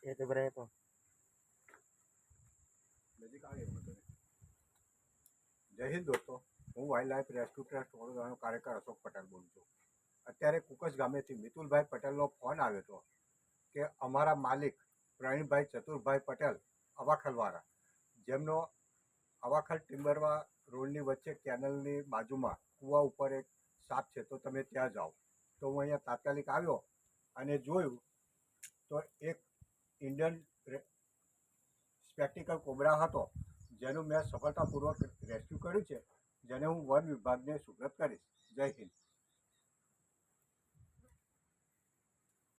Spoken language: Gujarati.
એ તો બરાબર તો જય હિન્દ દોસ્તો, હું વાઇલ્ડ લાઈફ રેસ્ક્યુ ટ્રસ્ટ વડોદરાનો કાર્યકર અશોક પટેલ બોલું છું. અત્યારે કુકસ ગામેથી મિતુલભાઈ પટેલનો ફોન આવ્યો હતો કે અમારા માલિક પ્રવીણભાઈ ચતુરભાઈ પટેલ અવાખલવાળા, જેમનો અવાખલ ટિમ્બરવા રોડની વચ્ચે કેનલની બાજુમાં કૂવા ઉપર એક સાપ છે, તો તમે ત્યાં જાઓ. તો હું અહીંયા તાત્કાલિક આવ્યો અને જોયું તો એક ઇન્ડિયન સ્પેક્ટિકલ કોબરા હતો, જેનું મેં સફળતાપૂર્વક રેસ્ક્યુ કર્યું છે, જેને હું વન વિભાગને સુપ્રત કરીશ. જય હિન્દ.